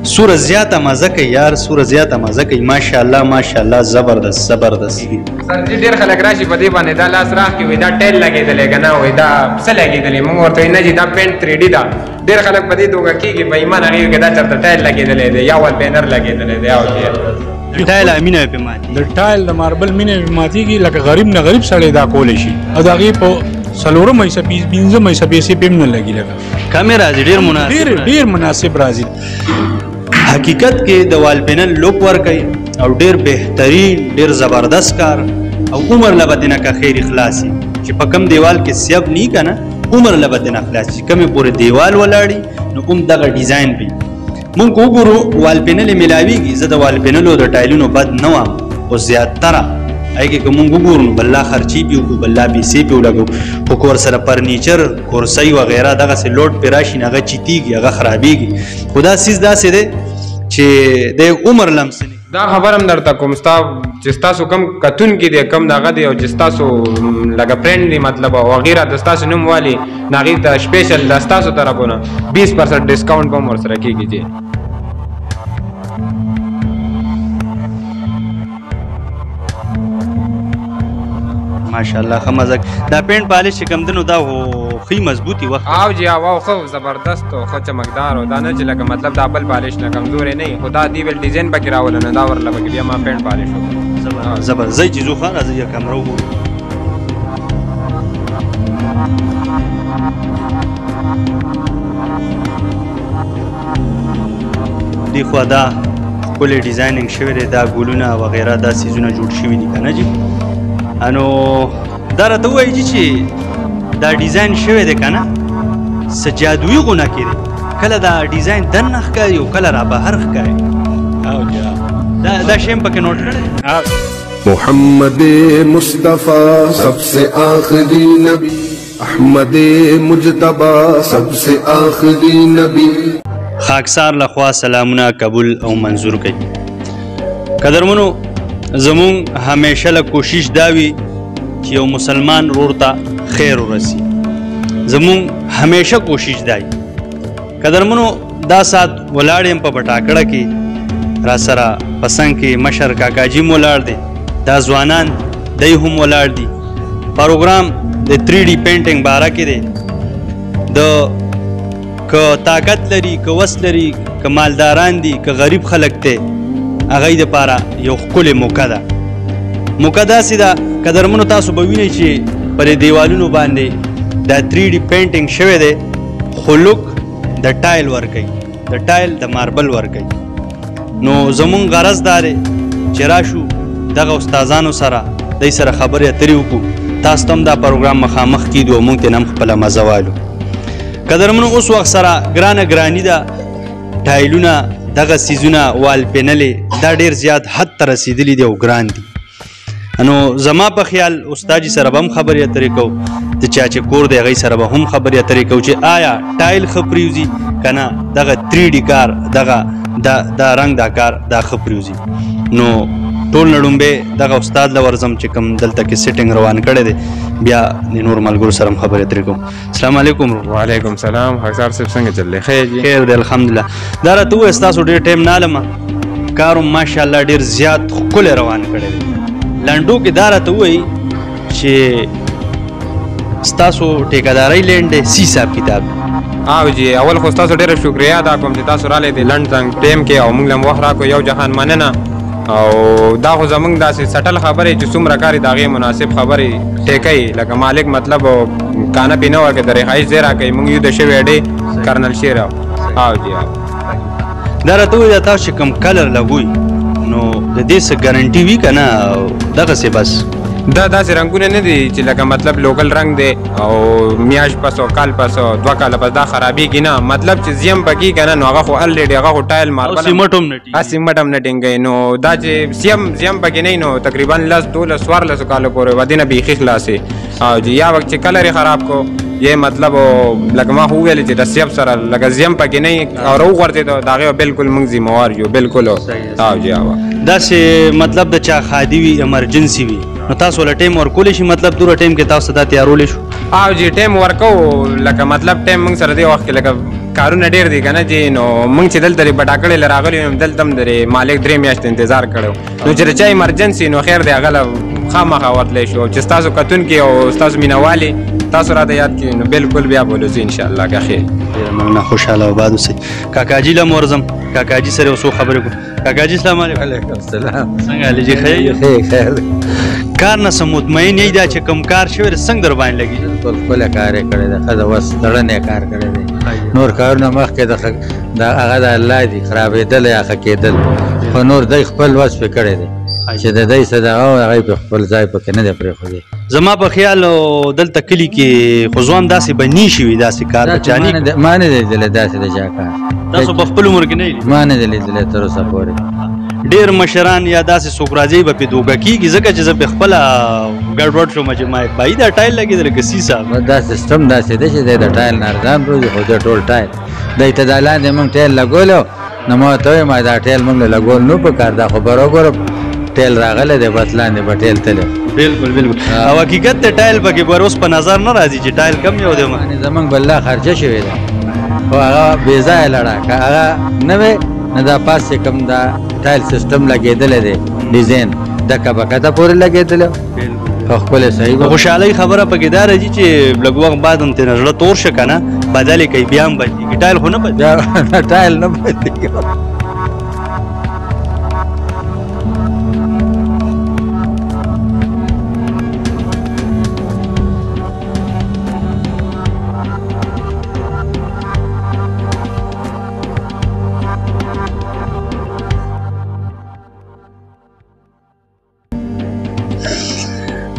سوره زیاته مزه کوي یار، سوره زیاته مزه کوي. ماشاءالله ماشاءالله، زبردست زبردست. سر جی ډېر خلک راشي په دې باندې دا لاس راخ کې وي دا ټیل لګېدلی که نه وایي دا څه لګېدلی، موږ ورته وایي نه جي دا پینټ 3D ده. ډېر خلک په دې توګه کېږي په ایمان هغې کې دا چېرته ټایل لګېدلی دی یا ول بینر لګېدلی دی د ټایل مینه یې پرې ماتېږي، د ټایل د ماربل مینه یې ماتېږي. لکه غریب نه غریب سړی دا کولی شي او د هغې په 4 ایسه 15 ایسه پیسې پې هم نه لګي. لکه کمې راځي، ډېر مناسب راځي. حقیقت کې د وال پینل لوک ورکوي او ډېر بهترین ډېر زبردست کار او عمر له به دینه که خیر خلاصي چې په کم دیوال کې سیب نی که نه عمر له به دینه خلاصي. کمې پورې دیوال ولاړي نو هم دغه ډیزاین وي. مونږ وګورو وال پینل یې میلاویږي. زه د وال پینلو د ټایلونو بد نه وم خو زیاتره هغې کې که مونږ وګورو نو بله خرچې پې وکړو، بله پیسې پې ولګو، خو کور سره فرنیچر کورسۍ وغیره دغسې لوډ پې راشي نو هغه چیتېږي، هغه خرابېږي. خو دا څیز داسې دی چې د عمر لمس نه. دا خبر هم درته کوم چې ستاسو کم کتونکي دی کم دغه دی او چې ستاسو لکه فرینډ دی مطلب او وغیره د ستاسو نوم والي نو هغې ته سپیشل د ستاسو طرفونه 20% ډسکاونټ به هم ورسره کېږي جی. ماشاءالله ښه مزه. دا پینټ پالش چې کوم دی نو دا ښه مضبوطي وخت او جی او ښه زبردست او ښه چمکدار او دا نه چې لکه مطلب دا بل پالش نه کمزورې نه وي خو دا دې بل ډیزاین پکې راوله نه دا ورله پکې بیا ما پینټ پالش وکړو. زبردست. ځئ چې ځو ښه راځئ یا کمره وګورو. دې خوا دا ښکلی ډیزایننګ شوی دی، دا ګلونه وغیره دا څیزونه جوړ شوي دي که نه جي. نو دا راته ووایي چې دا ډیزاین شوی دی که نه څه جادویي غونه کې دی، کله دا ډیزاین دننه ښکاري او کله را بهر ښکاري. دا شی هم پکې نوټ کړی. محمد مصطفیٰ سب سے آخری نبی، احمد مجتبی سب سے آخری نبی. خاکسار لخوا سلامونه قبول او منظور کوي. قدرمنو زمون همیشه له کوشش دا وي چې یو مسلمان ورور ته خیر ورسي. زمون همیشه کوشش دا وي. قدرمنو دا سات ولاړ یم په بټاکړه کې را سره پسنګ کې مشر کاکاجي م ولاړ دی، دا ځوانان دی هم ولاړ دي. پروګرام د 3D پینټینګ باره کې دی. د که طاقت لري که وس لري که مالداران دي که غریب خلک دی هغوی دپاره یو ښکلې موقع ده. موقع داسې ده قدرمنو تاسو به وینئ چې په دې دیوالونو باندې دا 3D پینټینګ شوی دی خو لوک د ټایل ورکوي، د ټایل د ماربل ورکوي. نو زمونږ غرض دا دی چې راشو دغه استادانو سره دوی سره خبرې اترې وکړو، تاسو ته هم دا پروګرام مخامخ کیدو او موږ ته هم خپله مزه والو. قدرمنو اوس وخت سره ګرانه ده ټایلونه دغه سیزونه وال پینلې دا ډېر زیات حد ته رسیدلي دي او ګران دي. نو زما په خیال استاد جي سره به هم خبرې اترې کوو، د چا چې کور دی هغوی سره به هم خبرې اترې کوو چې آیا ټایل ښه پرېوځي که نه دغه 3D کار دغه دا رنګ دا کار دا ښه پرېوځي. نو ټول نه ډومبې دغه استاد له ورځم چې کوم دلته کې سیټینګ روان کړی دی بیا د نور ملګرو سره هم خبرې اترې کوم. السلام علیکم. وعلیکم سلام. خاکسار صاحب څنګه چل دی؟ خیر دی الحمدلله. دا راته ووایه ستاسو ډېر ټایم نه علمه کار هم ماشاءالله ډېر زیات ښکلی روان کړی دی. لنډو کې دا راته ووایي چې ستاسو ټیکهدارۍ لینډ دی سی حساب کتاب دی؟ او جی اول خو ستاسو ډېره شکریا ادا کوم چې تاسو رالی دی لنډ ځنګ ټایم کې او موږ له هم وخت راکړو. یو جهان مننه. او دا خو زمونږ داسې سټل خبرې چې څومره کار د هغې مناسب خبرې ټیکئ لکه مالک مطلب کانه پې نه ورکوي د رهایش ځای راکوي. موږ یو د شوی اډې کرنل شیر او جی دا راته ووایي دا تاسو چې کوم کلر لګوئ نو د دې څه ګارنټي وي که نه دغسې بس دا داسې رنګونه نه دي چې لکه مطلب لوکل رنګ دی او میاشت پس او کال پس او 2 کاله پس دا خرابېږي نه. مطلب چې زیم پکې که نه نو هغه خو الریډي هغه خو ټایل ماربل سیمټ هم نه ټینګوي. سیمټ هم نه ټینګوي. نو دا چې زیم پکې نه وي نو تقریبا 10 12 14 کالو پورې ودې نه بیخي خلاصې. او جی یا وخت چې کلر یې خراب کو یې مطلب لکه ما خو وویل چې د سیب سره لکه زیم پکې نه وي او راوغورځېدو د هغې بالکل موږ ذموار یو بالکل. او جی داسې مطلب د چا خادي وي ایمرجنسي وي نو تاسو له ټایم ورکولی شي مطلب دوره ټایم کې تاسو دا تیارولی شو؟ او جی ټایم ورکو لکه مطلب ټایم موږ سره دې وخت کې لکه کارونه ډېر دي که نه چې نو موږ چې دلته بټاکړې له راغلي یو دلته هم د مالک 3 میاشتې انتظار کړی نو چې د چا ایمرجنسي نو خیر دی هغه له خامخا ورتلی شو چې ستاسو کتونکي او ستاسو مینهوالي تاسو راته یاد کړي نو بالکل بیا بولو زه انشاءالله که خیر ډېره مننه خوشحاله آباد اوسئ کاکاجي له م ورځم کاکاجي سره یو څو خبرې کوو کاکاجي سلام علیکم وعلیکم السلام څنګه حالې جي ښه خیر کار نه څه مطمئن یې دا چې کوم کار شوی دی څنګه در باندې لګي بالکل خپله کار یې کړی دی ښه ده بس لړن یې کار کړی دی نور کارونه مخکې د هغه د الله دي خرابېدل یا ښه کېدل خو نور دی خپل وس پې کړی دی چې د دی څه دغه و هغه یې په خپل ځای پکې نه دی پرېښودی زما په خیال دلته کلي کې خو ځوان داسې به نی شوي داسې کار به چا نه ما نه دی لیدلی داسې د چا کار تاسو په خپل عمر کې نه یې ما نه دی لیدلی تر اوسه پورې ډېر مشران یا داسې څوک راځي به پې دوګه کېږي ځکه چې زه پې خپله ګډوډ شوم چې ما بایي دا ټایل لګېدلی که صاحب دا سیسټم داسې دی چې دی د ټایل نه ارزان پروزي خو دی ټول ټایل دی ته دا لاندې موږ ټایل لګولو نو ما ورته ووایم دا ټایل موږ له لګول نه پکار دا خو بره وګوره ټایل راغلی دی بس لاندې به ټایل تللی بالکل بالکل او حقیقت ته ټایل پکې بر اوس په نظر نه راځي چې ټایل کم یو دی زموږ بله خرچه شوې ده خو هغه بې ځایه لړه که هغه نه وی نه دا پاس چې کوم دا ټایل سیسټم لګېدلی دی ډیزاین دکه بکته پورې لګېدلی خو ښکلی صحیح د خوشحالۍ خبره پکې دا راځي چې لږ وخت بعد هم ترې زړه تور شه که نه بدل یې کوي بیا هم بدلېږي ټایل خو نه بدلېږي ټایل نه بدلېږي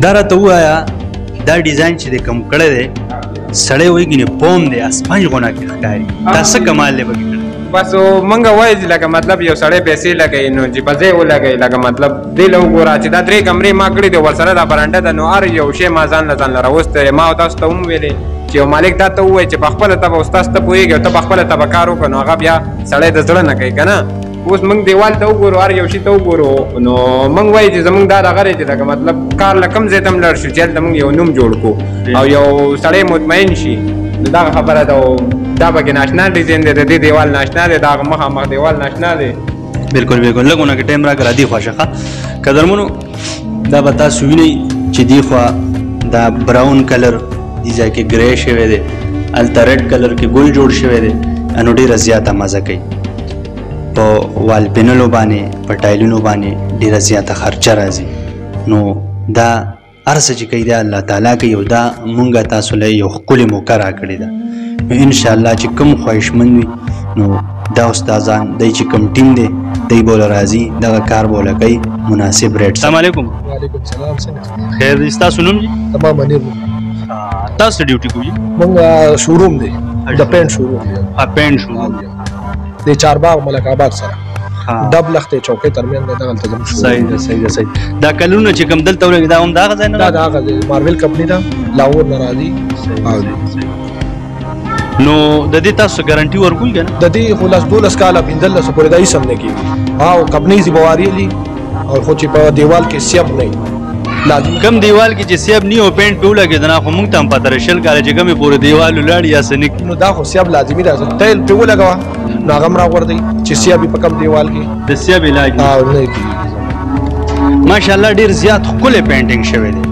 دا راته ووایه دا ډیزاین چې دی کوم کړی دی سړی وایي ګینې بوم دی اسپنج غوندې ښکاري دا څه کمال دی پکې کړی بس موږ وایي چې لکه مطلب یو سړی پیسې لګوي نو چې په ځای ولګوي لکه مطلب دې له وګوره چې دا 3 کمرې ما کړي دي ورسره دا برنډه ده نو هر یو شی ما ځان له ځان له راوستی ما تاسو ته هم ویلې چې یو مالک دا ته ووایي چې په خپله ته به استاس ته پوهېږي او ته په خپله ته به کار وکړه نو هغه بیا سړی د زړه نه کوي که نه اوس موږ دیوال ته وګورو هر یو شي ته وګورو نو موږ وایو چې زموږ دا دغه دی چې لکه مطلب کار له کوم ځای ته هم لاړ شو چې هلته موږ یو نوم جوړ کړو او یو سړی مطمئن شي نو دغه خبره ده دا پکې ناشنا ډیزاین دی د دې دیوال ناشنا دی د هغه مخامخ دیوال ناشنا دی بالکل بالکل لږ ونه کې ټایم راکړه دې خوا شه ښه قدرمنو دا به تاسو وینئ چې دې خوا دا براون کلر دې ځای کې ګری شوی دی هلته ریډ کلر کې ګل جوړ شوی دی نو ډېره زیاته مزه کوي په وال پینلو باندې په ټایلونو باندې ډېره زیاته خرچه راځي نو دا هر څه چې کوي دی الله تعالی کوي او دا مونږ تاسو له یو ښکلې موقع راکړې ده نو انشاءالله چې کوم خواهشمند وي نو دا استادان دی چې کوم ټیم دی دی بوله راځي دغه کار بوله کوي مناسب ریټ السلام علیکم وعلیکم السلام څنګه خیر دی ستاسو نوم جي تمام منیر تاسو ډیوټي کوئ مونږ شوروم دی د پینټ شوروم دی پینټ شوروم د چارباغ ملک آباد سره ډب لختې چوکۍ ترمنځ د دغلته زموږ صحیح ده صحیح ده صحیح دا کلونه چې کوم دلته ولګي دا هم دغه ځای نه دا هغه دی مارول کمپنی ده لاهور نه راځي نو د دې تاسو ګارانټي ورکوي که نه د دې خو لاس 12 کاله 15 پورې دا هېڅ هم نه کېږي او کمپنۍ ذمواري لي او خو چې په دیوال کې سیب نه لازم کم دیوال کې چې سیب نه او پینټ په ولګي نه خو موږ ته هم پته راشل کاله چې کومې پورې دیوال ولاړ یا سنک نو دا خو سیب لازمي ده ټایل په ولګوا نو هغه را ور دی چې سیب په کم دیوال کې د سیب علاج او نه کېږي ماشاءالله ډیر زیات ښکلی پینټینګ شوی دی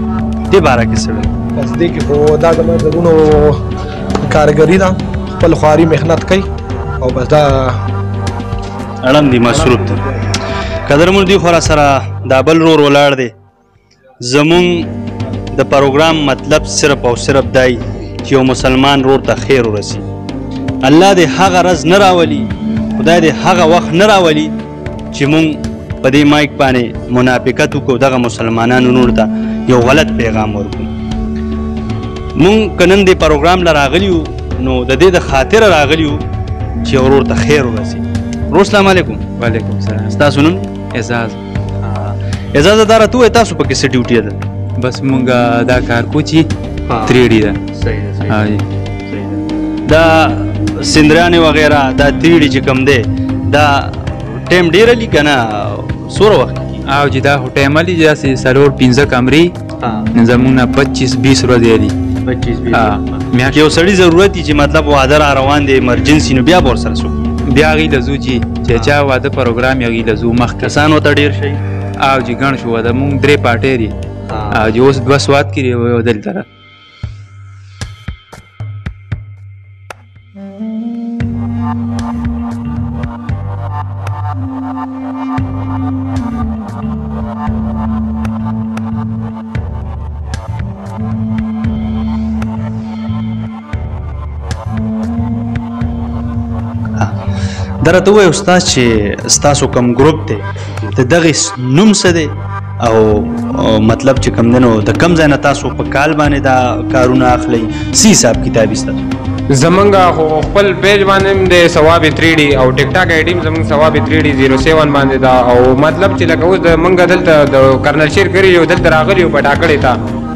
دې باره کې څه ویل بس دې کې خو دا زما د ورونو کارګري ده خپل خواري محنت کوي او بس دا اړم دي مصروف دی قدرمنو دې خو را سره دا بل رور ولاړ دی زمونږ د پروګرام مطلب صرف او صرف دی چې یو مسلمان رور ته خیر ورسي الله دې هغه ورځ نه راولي خدای دې هغه وخت نه راولي چې مونږ په دې مایک باندې منافقت وکړو دغه مسلمانانو نور ته یو غلط پیغام ورکړو مونږ که نن دې پروګرام له راغلي یو نو د دې د خاطره راغلي یو چې ورور ته خیر ورسي ورور السلام علیکم وعلیکم السلام ستاسو نوم اعزاز اعزاز دا راته ووایه تاسو پکې څه ډیوټي ده بس مونږ دا کار کو چې 3D ده صحیح ده دا سندرانې وغیره دا 3D چې کوم دی دا ټایم ډېره لي که نه څومره وخت او چې دا خو ټایم لي داسې 4-5 کمرې زمونږ نه 25-20 ورځې دي کې یو سړی ضرورت دي چې مطلب واده را روان دی ایمرجنسي نو بیا به ورسره څوک بیا هغې له ځو چې چا واده پروګرام یې هغې له ځو مخکې کسان ورته ډېر شي او چې ګڼ شو واده مونږ 3 پارټۍ دي او چې اوس 2 سوات کې دي یو دلته ده درته وای استاد چې ستاسو کم ګروپ دی د دغه نوم څه دی او مطلب چې کم دنو د کم ځای نه تاسو په کال باندې دا کارونه اخلي سی حساب کتاب ستاسو زمونږ خپل پیج باندې د ثواب 3D او ټیک ټاک آی ډی زمونږ ثواب 3D07 باندې دا او مطلب چې لکه اوس د منګه دلته د کرنل شیر کړی یو دلته راغلی او په ټاکړی تا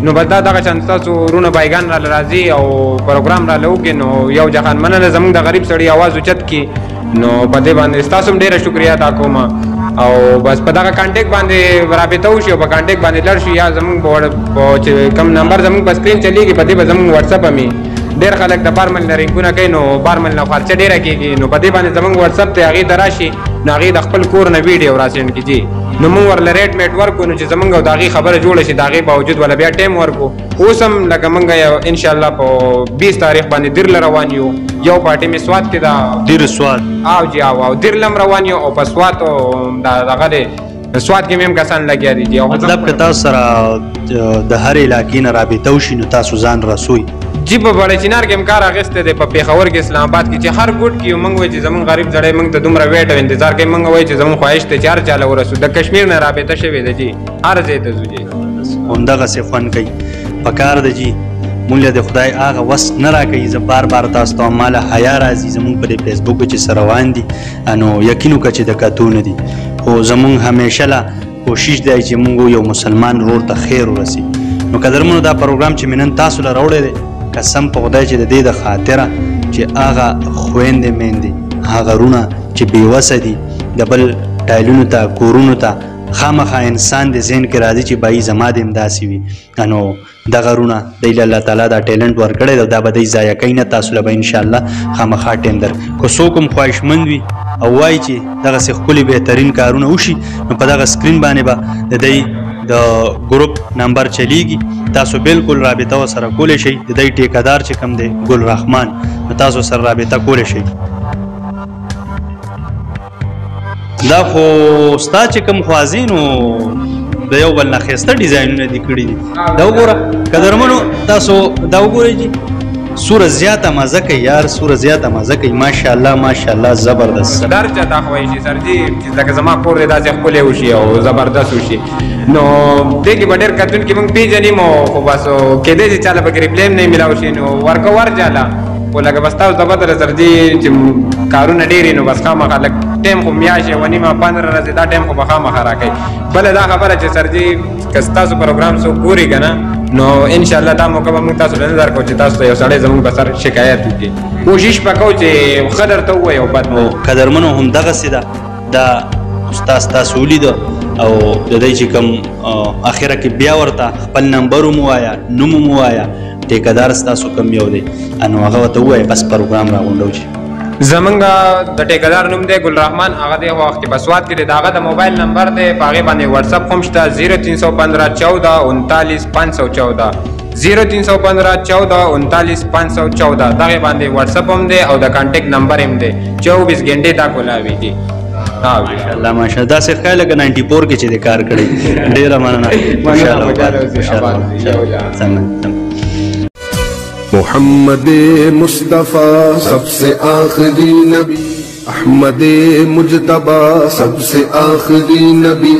نو بدا دغه چانس تاسو رونه بایګان را راځي او پروګرام را لوګي نو یو جهان مننه زمونږ د غریب سړی आवाज اوچت کی نو په دې باندې تاسو ډیره شکریا ادا کوم او بس په دغه کانټیکټ باندې رابطه وشي او په کانټیکټ باندې لړ شي یا زمونږ کم نمبر زمونږ په سکرین چلیږي په دې به زمونږ واتس اپ امي ډیر خلک د بارمل نه رنګونه کوي نو بارمل نه خرچه ډیره کیږي نو په دې باندې زمونږ واتس اپ ته هغه دراشي نو هغه د خپل کور نه ویډیو راسند کیږي نو موږ ورله ریټ میټ ورکو نو چې زمونږ او داغي خبره جوړه شي داغي باوجود ولا بیا ټیم ورکو اوس هم لکه موږ ان شاء الله په 20 تاریخ باندې دیر روان یو پارټي می سواد کې دا دیر سواد او جی او دیر لم روان یو او په سواد دغه د سواد کې مم کسان لګیا دي مطلب که تاسو سره د هر علاقې نه رابطه وشي نو تاسو ځان رسوي جی په بڑے چنار کې امکار اغسته ده په پیښور کې اسلام آباد کې چې هر ګډ کې موږ وایي چې زمون غریب ځړې موږ ته دومره ویټ او انتظار کوي موږ وایي چې زمون خواهش ته چار چاله ورسو د کشمیر نه رابطه شوی ده جی هر ځای ته ځو جی همدغه څه فن کوي پکار ده جی مونږ د خدای هغه وس نه راکوي زه بار بار تاسو ته ماله حیا راځي زمونږ په فیسبوک چې سره روان دي انو یقینو که چې د کتو نه دي خو زمونږ همیشه لا کوشش دی چې مونږ یو مسلمان ورور ته خیر ورسي نو قدرمنو دا پروګرام چې منن تاسو له راوړی دی قسم په خدای چې د دې د خاطره چې هغه خويندې میندې هغه رونه چې بیوسه دي د بل ټایلونو ته کورونو ته خامخا انسان د ذهن کې راځي چې بای زما د امداسي وي انو دغه رونه د الله تعالی دا ټیلنټ ورکړی دا به دی ضایع کوي نه تاسو له ان شاء الله خامخا ټیم در کو څوک هم خواهشمند وي او وایي چې دغه څه خپل بهترین کارونه وشي نو په دغه سکرین باندې به د دې د ګروپ نمبر چلیږي تاسو بالکل رابطه سره کولای شئ د دې ټیکادار چې کم دی ګل رحمان تاسو سره رابطه کولای شئ دا خو ستا چې کوم خوازینو د یو بل نه ښایسته ډیزاینونه دي کړي دي دا وګوره قدرمنو تاسو دا وګورئ جی سوره زیاته مزه کوي یار سوره زیاته مزه کوي ماشاءالله زبردست در چا دا خوای شي سر جی چې لکه زما کور دی دا چې خپل وشي او زبردست وشي نو دغه بډر کتون کې موږ پیژنې مو خو بس کې دې چې چاله بګری پلیم نه ملاو شي نو ورکو ورجاله ولکه بس تاسو د بدر سر جی چې کارونه ډېری نو بس خامخا لک ټیم خو میاشه ونی ما 15 ورځې دا ټیم خو بخامخا راکې بل دا خبره چې سر جی کستاسو پروګرام سو ګوري کنه نو ان شاء الله دا موقع به موږ تاسو له نظر کو چې تاسو یو سړی زموږ په سر شکایت وکړي کوشش وکاو چې خبر ته وایو بد نو قدرمنو هم دغه سیده دا استاد تاسو لید او د دې چې کوم اخره کې بیا ورته خپل نمبر مو وایا نوم مو وایا ټیکادار تاسو کم یو دی انو هغه ته وای بس پروګرام راغونډو شي زمونږ د ټیکادار نوم دی ګل رحمان هغه د وخت په سواد کې داغه د موبایل نمبر دی پاغه باندې واتس اپ هم شته 0315 14 39 514 0315 14 39 514 دغه باندې واتس اپ هم دی او د کانټیکټ نمبر هم دی 24 غنټه تا کولاویږي ماشاءالله دا څه خیال لګ 94 کې چې د کار کړی ډیر مننه ماشاءالله محمد मुस्तफ़ा सबसे आखिरी नबी अहमद मुजतबा सबसे आखिरी नबी